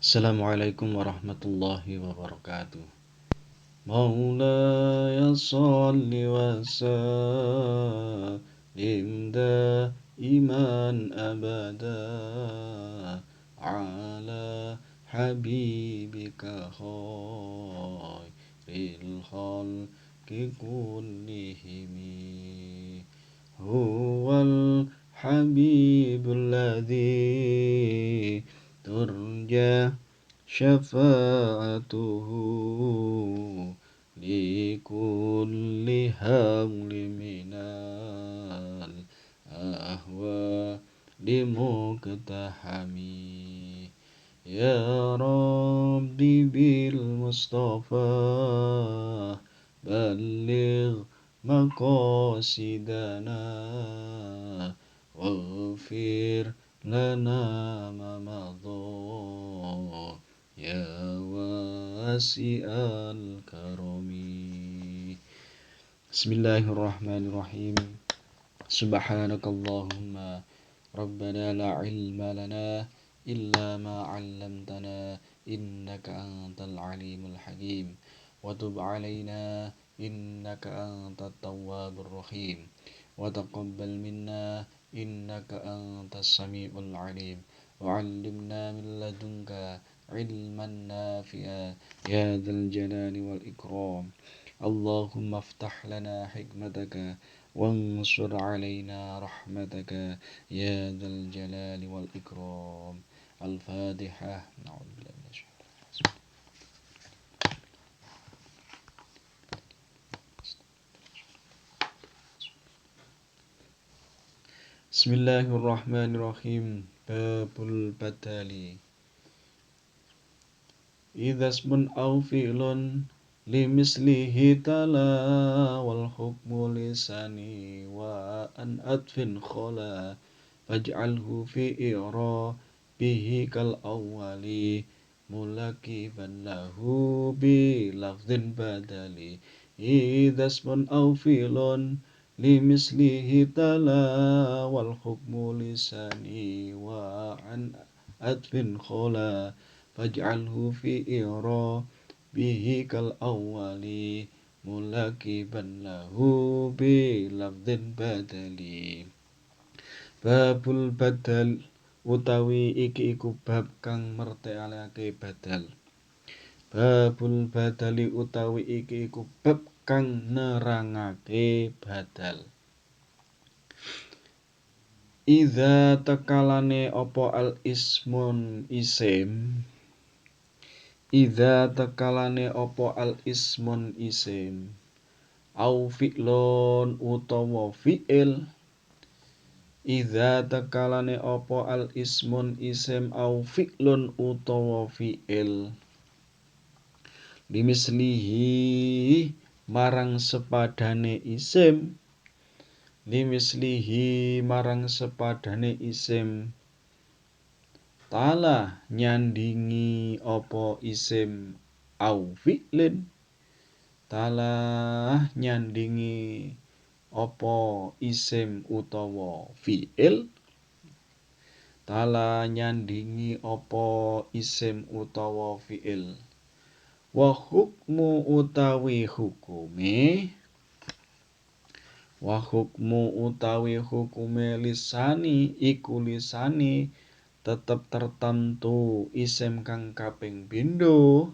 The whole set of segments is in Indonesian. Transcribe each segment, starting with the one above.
Assalamualaikum warahmatullahi wabarakatuh. Maulaya salli wa sallim daiman abada ala habibika khairil khalqi kullihim. Huwal habibul ladzi turja syafa'atuhu likulli hawli minal ahwa limuktahami. Ya Rabbi bil Mustafa balligh maqasidana waghfir lana ma madha ya wasi'al karami. Bismillahirrahmanirrahim. Subhanakallahumma rabbana la ilma lana illa ma 'allamtana innaka antal alimul hakim wa tub 'alaina innaka antat tawwabur rahim wa taqabbal minna innaka antas samiul alim wa 'allimna min ladunka ilman nafi'a ya dzal jalali wal ikram. Allahumma aftah lana hikmataka wansur alaina rahmataka ya dzal jalali wal ikram. Al-Fatihah. Na'udzubillahi minasyaitonir rajim. Bismillahirrahmanirrahim. Babul badali. Idza ismun aw fi'lun limislihi tala wal hukmu lisani wa an atfin khala faj'alhu fi bihi kal awwali mulakiban lahu bi lafdhin badali. Idza ismun aw fi'lun limislihi tala wal hukmu lisani wa an atfin khala faj'alhu fi bihi kal awwali mulakiban lahu bi lafdhin badali. Babul badal utawi iki iku bab kang mertelake badal. Babul badali utawi iki iku bab kang nerangake badal. Idza takalane apa al ismun isim. Idza takalane apa al ismun isim au fi'lun utawa fi'il. Idza takalane apa al ismun isim au fi'lun utawa fi'il limislihi marang sepadane isim. Limislihi marang sepadane isim tala nyandingi apa isim au fi'lin. Tala nyandingi apa isim utawa fi'il. Tala nyandingi apa isim utawa fi'il. Wa hukmu utawi hukume. Wa hukmu utawi hukume lisani iku lisani tetep tertentu isim kang kaping pindho.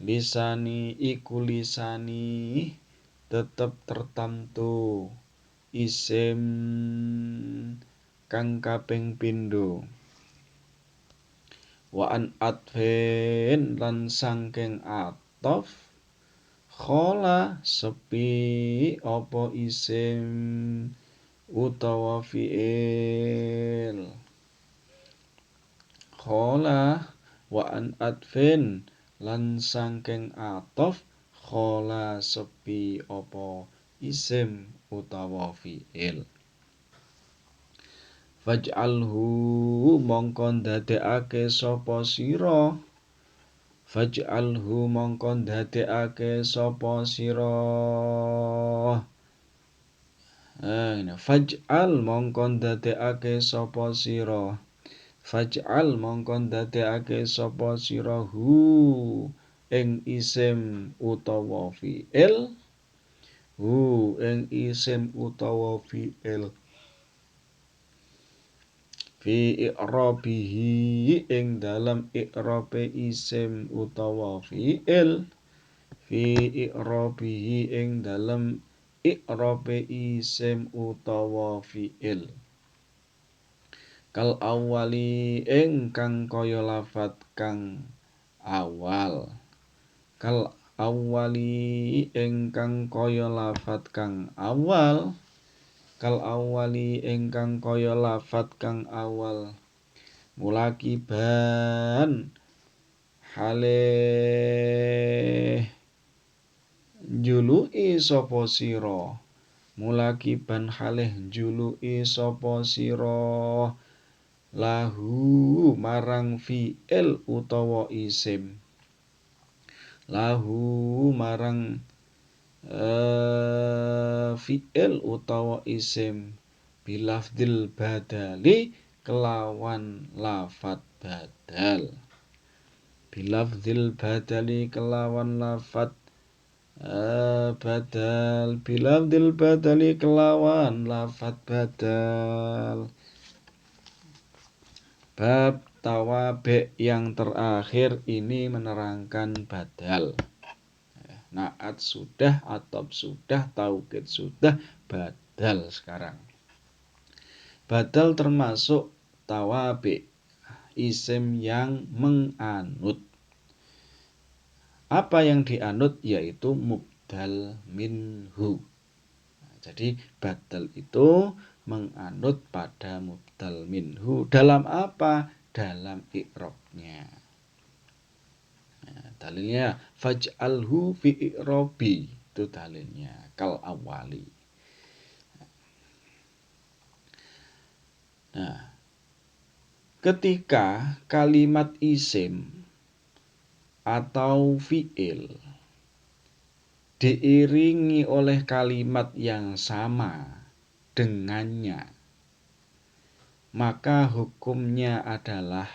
Lisani iku lisani tetep tertentu isim kang kaping pindho. Wa an atfen lan sangking atof khala sepi apa isim utawa fi'il. Khala wa an atfen lan sangking atof khala sepi apa isim utawa fi'il. Faj'alhu mongko ndadekake sapa sira. Faj'alhu mongko ndadekake sapa sira. Faj'al mongko ndadekake sapa sira Faj'al mongkon dadekake sapa sira hu ing isim utawa fi'il hu ing isim utawa fi'il fi i'rabihi ing dalam i'rabe isim utawa fi'il fi i'rabihi ing dalam i'rabe isim utawa fi'il kal awali ingkang kaya lafat kang awal kal awali ingkang kaya lafat kang awal kal awali ingkang kaya lafat kang awal mulakiban halih juluki sapa sira mulakiban halih juluki sapa sira lahu marang fi'il utawa isim lahu marang fi'il utawa isim bilafdil badali kelawan lafat badal bilafdil badali kelawan lafat badal bilafdil badali kelawan lafat badal. Bab tawabe yang terakhir ini menerangkan badal. Naat sudah, atop sudah, taukid sudah, badal sekarang. Badal termasuk tawabe, isim yang menganut. Apa yang dianut yaitu mubdal minhu. Jadi badal itu menganut pada mubdal minhu. Dalam apa? Dalam i'rabnya. Dalilnya faj'alhu fi i'rabi, itu dalilnya kal awali. Nah, ketika kalimat isim atau fi'il diiringi oleh kalimat yang sama dengannya, maka hukumnya adalah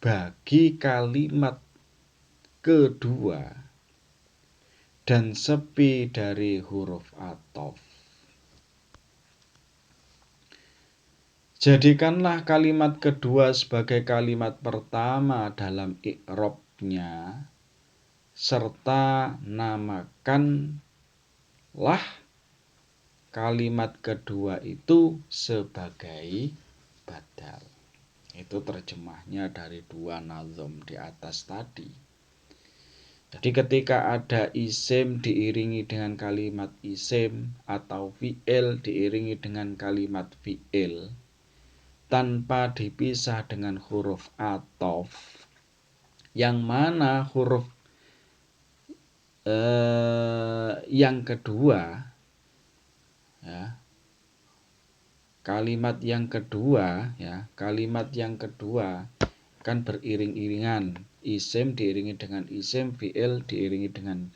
bagi kalimat kedua dan sepi dari huruf athof. Jadikanlah kalimat kedua sebagai kalimat pertama dalam i'rabnya, serta namakanlah kalimat kedua itu sebagai badal. Itu terjemahnya dari dua nazom di atas tadi. Jadi ketika ada isim diiringi dengan kalimat isim atau fi'il diiringi dengan kalimat fi'il tanpa dipisah dengan huruf athof, yang mana huruf yang kedua ya, kalimat yang kedua kan beriring-iringan, isim diiringi dengan isim, fi'il diiringi dengan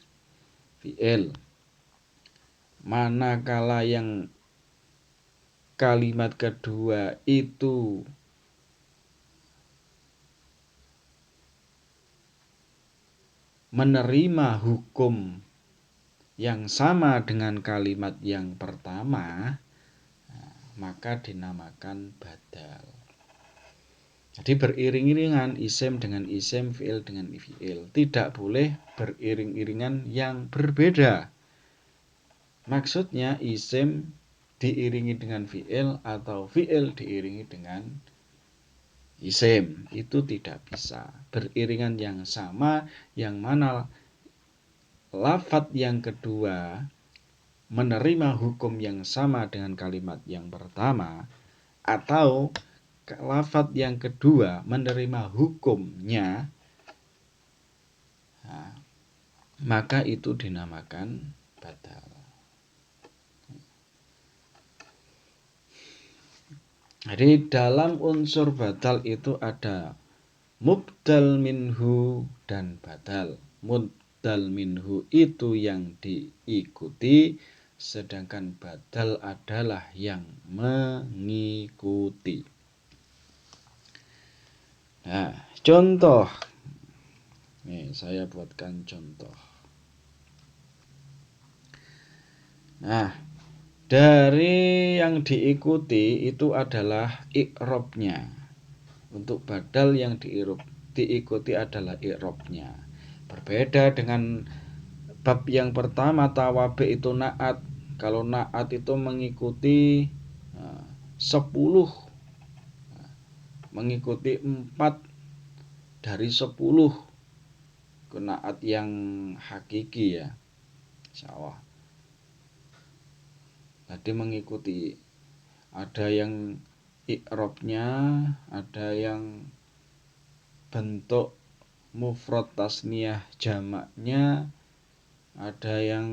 fi'il. Manakala yang kalimat kedua itu menerima hukum yang sama dengan kalimat yang pertama, maka dinamakan badal. Jadi beriring-iringan isim dengan isim, fi'il dengan fi'il. Tidak boleh beriring-iringan yang berbeda. Maksudnya isim diiringi dengan fi'il atau fi'il diiringi dengan isim. Itu tidak bisa. Beriringan yang sama, yang mana lafadz yang kedua menerima hukum yang sama dengan kalimat yang pertama, atau lafadz yang kedua menerima hukumnya, nah, maka itu dinamakan badal. Jadi dalam unsur badal itu ada mubdal minhu dan badal. Mubdal minhu itu yang diikuti, sedangkan badal adalah yang mengikuti. Nah, contoh. Nih, saya buatkan contoh. Nah, dari yang diikuti itu adalah i'robnya. Untuk badal yang diikuti adalah i'robnya. Berbeda dengan bab yang pertama, tawabi itu na'at. Kalau na'at itu mengikuti 10, mengikuti 4 dari 10 naat yang hakiki ya, insyaallah. Jadi mengikuti, ada yang i'robnya, ada yang bentuk mufrad tasniyah jamaknya, ada yang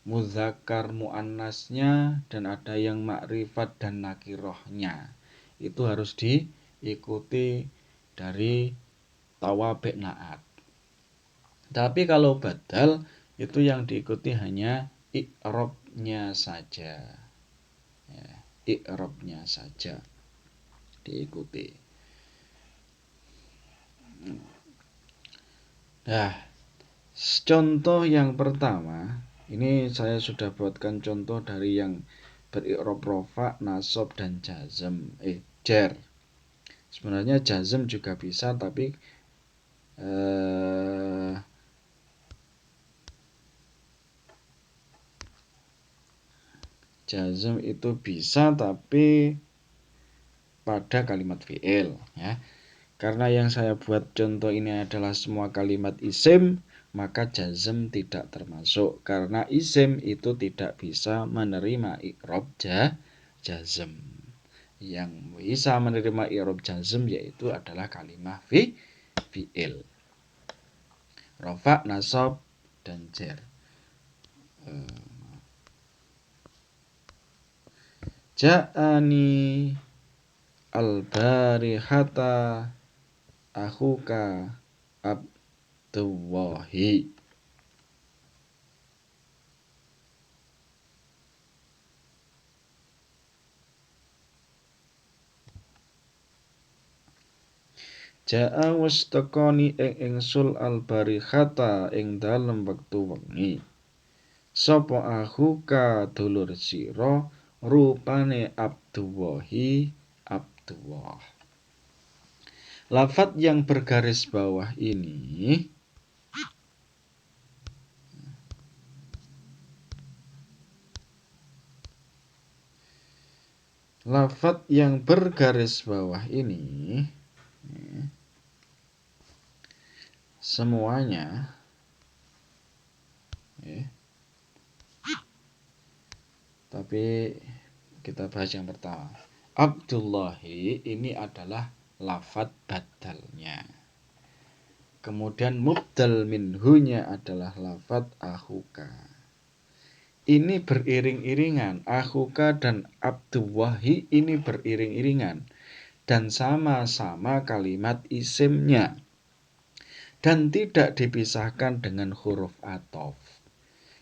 muzakkar muannasnya, dan ada yang makrifat dan nakirohnya. Itu harus diikuti dari tawabi naat. Tapi kalau badal itu yang diikuti hanya i'robnya saja. Ya, i'robnya saja diikuti. Nah, contoh yang pertama, ini saya sudah buatkan contoh dari yang beri'rob rofa, nasab dan jazm, jar. Sebenarnya jazm juga bisa, tapi jazm itu bisa tapi pada kalimat fi'il ya. Karena yang saya buat contoh ini adalah semua kalimat isim, maka jazm tidak termasuk. Karena isim itu tidak bisa menerima i'rob jazm. Yang bisa menerima i'rob jazm yaitu adalah kalimat fi'il. Rafa, nasab, dan jar. Ja'ani al-barihata akhuka Abdullahi. Ja'a wastakoni ing ingsul al-barihata ing dalem wektu wengi. Sapa akhuka dulur sira rupane Abdullahi Abdullah. Lafat yang bergaris bawah ini semuanya tapi kita bahas yang pertama. Abdullahi ini adalah lafat badalnya. Kemudian mubdal minhunya adalah lafat akhuka. Ini beriring-iringan. Akhuka dan Abdullahi ini beriring-iringan. Dan sama-sama kalimat isimnya. Dan tidak dipisahkan dengan huruf athof.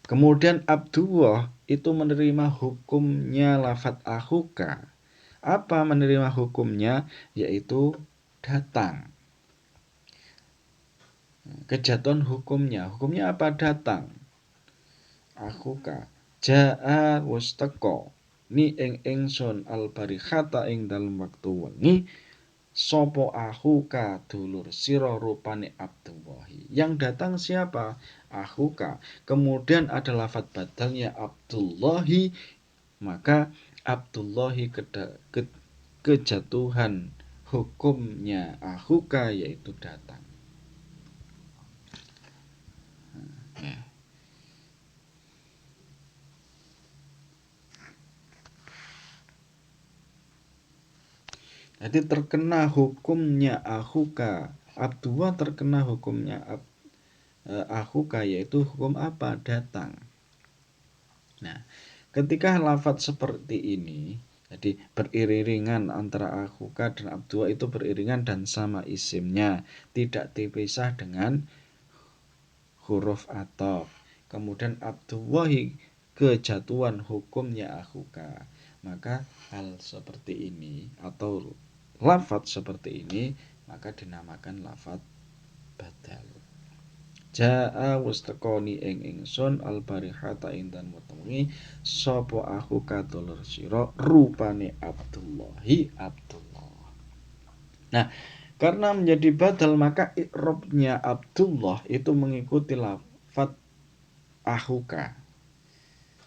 Kemudian Abdullah itu menerima hukumnya lafat akhuka. Apa menerima hukumnya? Yaitu datang. Kejatuhan hukumnya. Hukumnya apa? Datang. Akhuka ja'a wastaqo ni ing ingsun al-barihata ing dalem wektu wengi sapa akhuka dulur sira rupane Abdullahi. Yang datang siapa? Akhuka. Kemudian ada lafaz badalnya Abdullahi, maka Abdullahi kejatuhan hukumnya akhuka yaitu datang. Jadi terkena hukumnya akhuka. Abdullah terkena hukumnya akhuka yaitu hukum apa? Datang. Nah, ketika lafaz seperti ini, jadi beriringan antara akhuka dan Abdullah itu beriringan dan sama isimnya, tidak dipisah dengan huruf athof. Kemudian Abdullahi kejatuhan hukumnya akhuka. Maka hal seperti ini atau lafadz seperti ini, maka dinamakan lafadz badal. Jaa wis tekoni ing ingsun albarihata intan wetenge sapa aku kadulur sira rupane Abdullahi Abdullah. Nah, karena menjadi badal maka i'rabnya Abdullah itu mengikuti lafadz ahuka.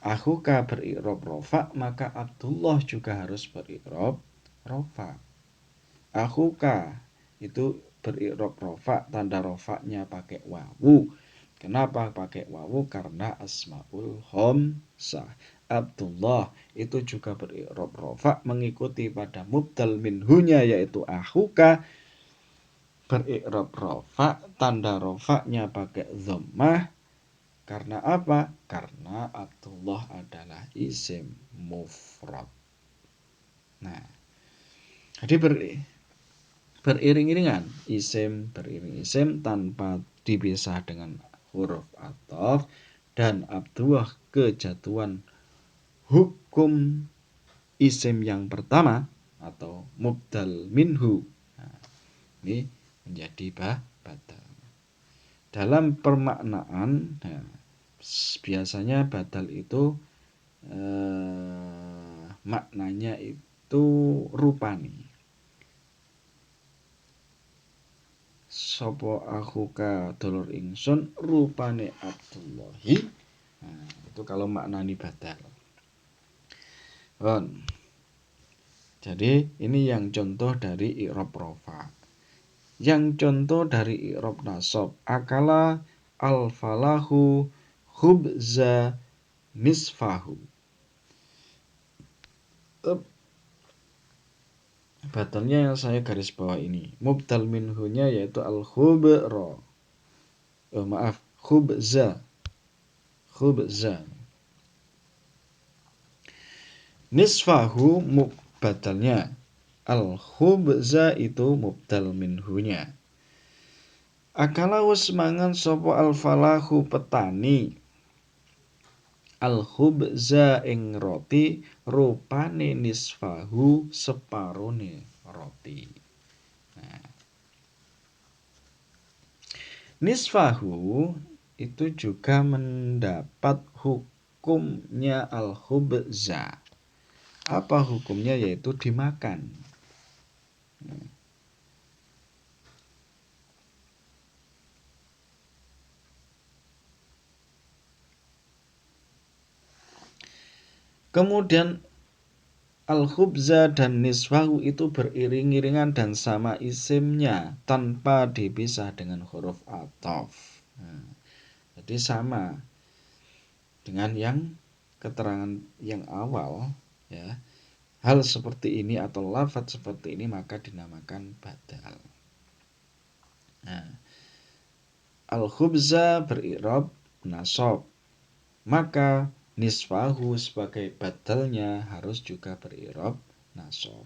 Ahuka beri'rab rofa, maka Abdullah juga harus beri'rab rofa. Ahuka itu beri'rab rofa, tanda rofanya pakai wawu. Kenapa pakai wawu? Karena asmaul khamsah. Abdullah itu juga beri'rab rofa mengikuti pada mubdal minhunya yaitu ahuka, beri'rab rofa, tanda rofanya pakai dhammah. Karena apa? Karena Abdullah adalah isim mufrad. Nah, jadi beriring-iringan beriring isim tanpa dipisah dengan huruf ataf, dan Abdullah kejatuhan hukum isim yang pertama atau mubdal minhu. Nah, ini menjadi badal. Dalam permaknaan, biasanya badal itu maknanya itu rupani. Sapa akhuka dulur ingsun rupane Abdullahi. Nah, itu kalau maknani badal. Jadi ini yang contoh dari i'rab rofa. Yang contoh dari i'rab nasab, akala al-falahu khubza nisfahu. Badalnya yang saya garis bawah ini. Mubdal minhunya yaitu al-khubra. Khubza. Nisfahu badalnya. Al-khubza itu mubdal minhunya. Akala wis mangan sapa al-falahu petani al-khubza ing roti rupane nisfahu separone roti. Nah, nisfahu itu juga mendapat hukumnya al-khubza. Apa hukumnya? Yaitu dimakan. Kemudian al-khubza dan nisfahu itu beriring-iringan dan sama isimnya tanpa dipisah dengan huruf ataf. Nah, jadi sama dengan yang keterangan yang awal, ya. Hal seperti ini atau lafadz seperti ini maka dinamakan badal. Nah, al-khubza beri'rab nasab, maka nisfahu sebagai badalnya harus juga beri'rab nasab.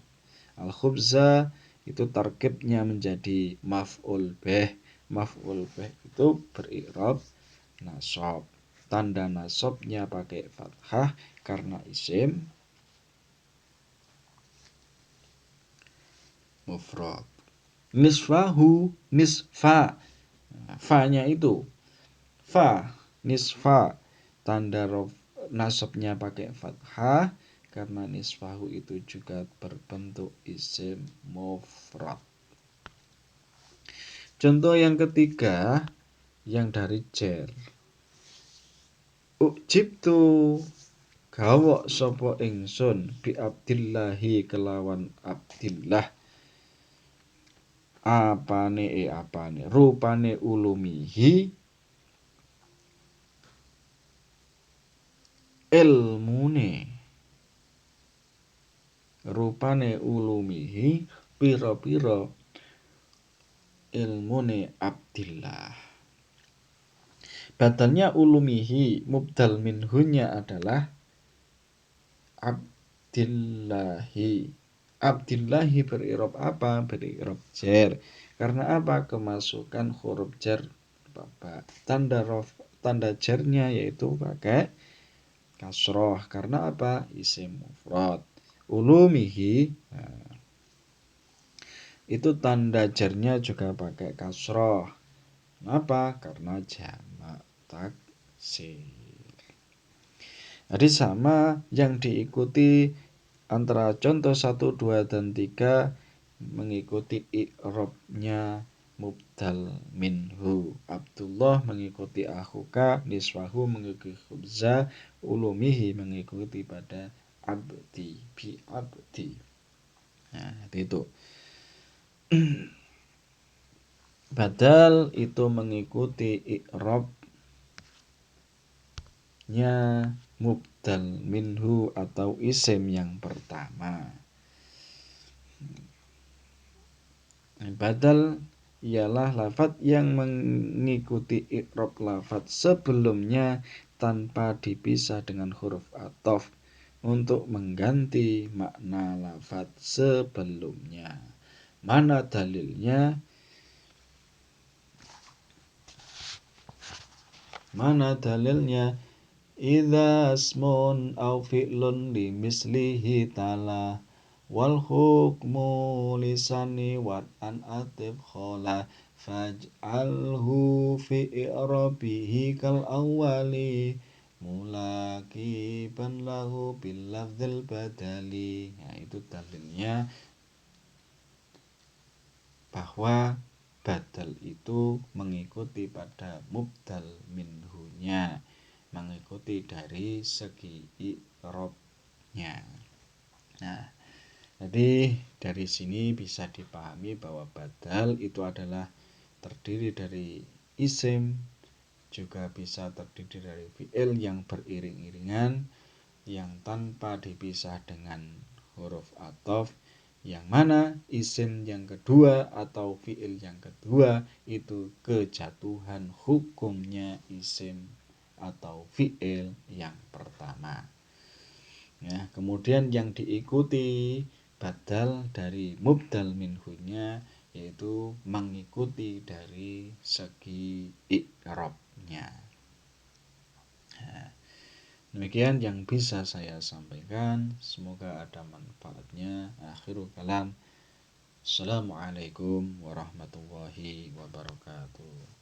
Al-khubza itu tarkibnya menjadi maf'ul bih. Maf'ul bih itu beri'rab nasab. Tanda nasabnya pakai fathah karena isim mufrad. Nisfahu, nisfa. Fa-nya itu fa, nisfa. Tanda nasabnya pakai fathah karena nisfahu itu juga berbentuk isim mufrad. Contoh yang ketiga yang dari jer. Ujibtu gawok sapa ingsun bi Abdillahi kelawan Abdillah. Apane rupane ulumihi ilmune. Rupane ulumihi pira-pira ilmune Abdillah. Badalnya ulumihi, mubdal minhunya adalah Abdillahi. Abdillahi beri'rab apa? Beri'rab jer. Karena apa? Kemasukan huruf jer bapak. Tanda jernya yaitu pakai kasroh. Karena apa? Isim mufrad. Ulumihi. Nah, itu tanda jarnya juga pakai kasroh. Kenapa? Karena jamak taksir. Jadi sama yang diikuti antara contoh 1, 2, dan 3 mengikuti i'rabnya mubdal minhu. Abdullah mengikuti akhuka, niswahu mengikuti khubza, ulumihi mengikuti pada abdi, bi abdi. Nah, itu. Badal itu mengikuti i'rabnya mubdal minhu atau isim yang pertama. Badal ialah lafadz yang mengikuti i'rab lafadz sebelumnya tanpa dipisah dengan huruf athof untuk mengganti makna lafadz sebelumnya. Mana dalilnya? Idza asmun au fi'lun limislihi tala wal hukmu lisani an atif khola faj'alhu fi i'rabihi kal awwali mulakiban lahu bil lafdzil badali. Nah, itu dalilnya bahwa badal itu mengikuti pada mubdal minhunya, mengikuti dari segi i'rabnya. Nah, jadi dari sini bisa dipahami bahwa badal itu adalah terdiri dari isim, juga bisa terdiri dari fi'il yang beriring-iringan, yang tanpa dipisah dengan huruf athof, yang mana isim yang kedua atau fi'il yang kedua itu kejatuhan hukumnya isim atau fi'il yang pertama. Ya, kemudian yang diikuti badal dari mubdal minhunya yaitu mengikuti dari segi i'rabnya. Nah, demikian yang bisa saya sampaikan, semoga ada manfaatnya. Akhirul kalam. Assalamualaikum warahmatullahi wabarakatuh.